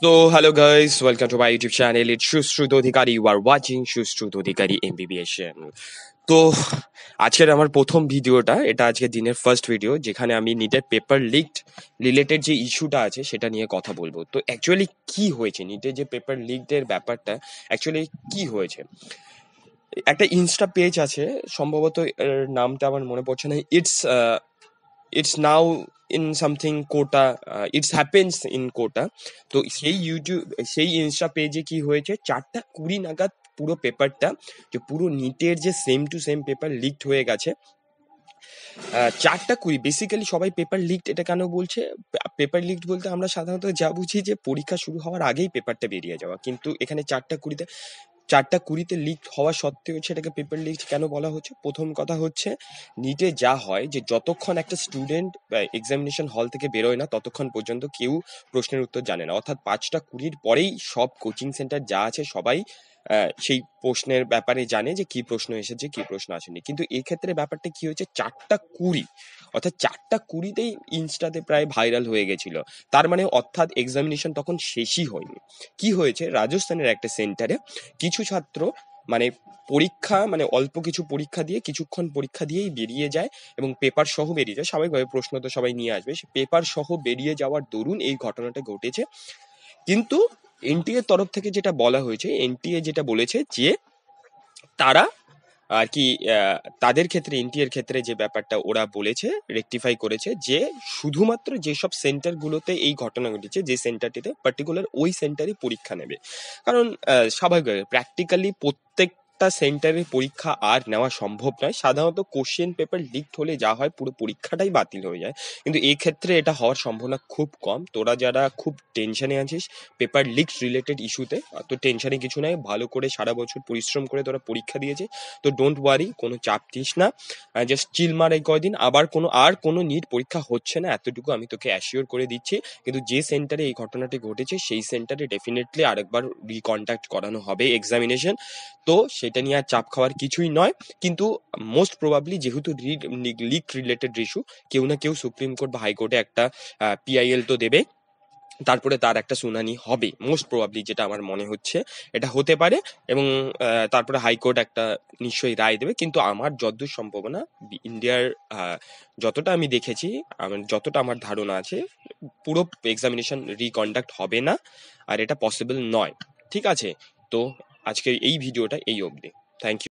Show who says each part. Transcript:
Speaker 1: So, hello guys, welcome to my YouTube channel. It's Shushruth Adhikari. You are watching Shushruth Adhikari MBBS channel. তো আজকের আমার প্রথম ভিডিওটা, এটা আজকের দিনের ফার্স্ট ভিডিও যেখানে আমি নিটের পেপার লিকড রিলেটেড যে ইস্যুটা আছে সেটা নিয়ে কথা বলবো। তো অ্যাকচুয়ালি কি হয়েছে, নিটের যে পেপার লিকডের ব্যাপারটা অ্যাকচুয়ালি কি হয়েছে। একটা ইনস্টা পেজ আছে, সম্ভবত এর নামটা আমার মনে পড়ছে না। It's now in something Kota, it's happens in Kota. তো সেই ইনস্টা পেজে কি হয়েছে, 4:20 নাগাদ পুরো পেপারটা, যে পুরো নিটের যে same to same paper leaked হয়ে গেছে। 4:20 বেসিক্যালি সবাই পেপার লিকড এটা কেন বলছে? পেপার লিকড বলতে আমরা সাধারণত যা বুঝি যে পরীক্ষা শুরু হওয়ার আগেই পেপারটা বেরিয়ে যাওয়া, কিন্তু এখানে 4:20 লিক হওয়া সত্ত্বেও সেটাকে পেপার লিক কেন বলা হচ্ছে? প্রথম কথা হচ্ছে, নিটে যা হয় যে যতক্ষণ একটা স্টুডেন্ট এক্সামিনেশন হল থেকে বেরোয় না ততক্ষণ পর্যন্ত কেউ প্রশ্নের উত্তর জানে না। অর্থাৎ 5:20 পরেই সব কোচিং সেন্টার যা আছে সবাই সেই প্রশ্নের ব্যাপারে জানে যে কি প্রশ্ন এসেছে, কি প্রশ্ন আসেনি। কিন্তু এই ক্ষেত্রে ব্যাপারটা কি হয়েছে, 4:20 অর্থাৎ 4:20তেই ইনস্টাতে প্রায় ভাইরাল হয়ে গেছিল। তার মানে অর্থাৎ এক্সামিনেশন তখন শেষই হয়নি। কি হয়েছে, রাজস্থানের একটা সেন্টারে কিছু ছাত্র মানে পরীক্ষা, মানে অল্প কিছু পরীক্ষা দিয়ে, কিছুক্ষণ পরীক্ষা দিয়েই বেরিয়ে যায় এবং পেপার সহ বেরিয়ে যায়। স্বাভাবিকভাবে প্রশ্ন তো সবাই নিয়ে আসবে, সে পেপার সহ বেরিয়ে যাওয়ার দরুন এই ঘটনাটা ঘটেছে। কিন্তু এনটিএ এর তরফ থেকে যেটা বলা হয়েছে, এনটিএ যেটা বলেছে যে তারা আর কি তাদের ক্ষেত্রে, এনটিএ এর ক্ষেত্রে যে ব্যাপারটা ওরা বলেছে, রেকটিফাই করেছে যে শুধুমাত্র যেসব সেন্টারগুলোতে এই ঘটনা ঘটেছে, যে সেন্টারটিতে পার্টিকুলার ওই সেন্টারে পরীক্ষা নেবে। কারণ স্বাভাবিকভাবে প্র্যাকটিক্যালি প্রত্যেকটা সেন্টারে পরীক্ষা আর নেওয়া সম্ভব নয়। সাধারণত কোশ্চেন পেপার লিকড হলে যা হয়, পুরো পরীক্ষাটাই বাতিল হয়ে যায়, কিন্তু এই ক্ষেত্রে এটা হওয়ার সম্ভাবনা খুব কম। তোরা যারা খুব টেনশনে আছিস পেপার লিক রিলেটেড ইস্যুতে, তো টেনশনে কিছু নাই, ভালো করে সারা বছর পরিশ্রম করে তোরা পরীক্ষা দিয়েছে, তো ডোন্ট ওয়ারি, কোনো চাপ নিস না, জাস্ট চিল মার এই কয়দিন। আর কোনো নিট পরীক্ষা হচ্ছে না, এতটুকু আমি তোকে অ্যাসিওর করে দিচ্ছি। কিন্তু যে সেন্টারে এই ঘটনাটি ঘটেছে সেই সেন্টারে ডেফিনেটলি আরেকবার রিকন্ডাক্ট করানো হবে এক্সামিনেশন। তো সেটা নিয়ে আর চাপ খাওয়ার কিছুই নয়। কিন্তু মোস্ট প্রবাবলি যেহেতু লিক রিলেটেড ইস্যু, কেউ না কেউ সুপ্রিম কোর্ট বা হাইকোর্টে একটা পিআইএল তো দেবে, তারপরে তার একটা শুনানি হবে মোস্ট প্রবাবলি, যেটা আমার মনে হচ্ছে এটা হতে পারে। এবং তারপরে হাইকোর্ট একটা নিশ্চয়ই রায় দেবে। কিন্তু আমার যতদূর সম্ভাবনা, ইন্ডিয়ার যতটা আমি দেখেছি, যতটা আমার ধারণা আছে, পুরো এক্সামিনেশন রিকন্ডাক্ট হবে না, আর এটা পসিবল নয়। ঠিক আছে, তো আজকের এই ভিডিওটা এই অবধি। Thank you.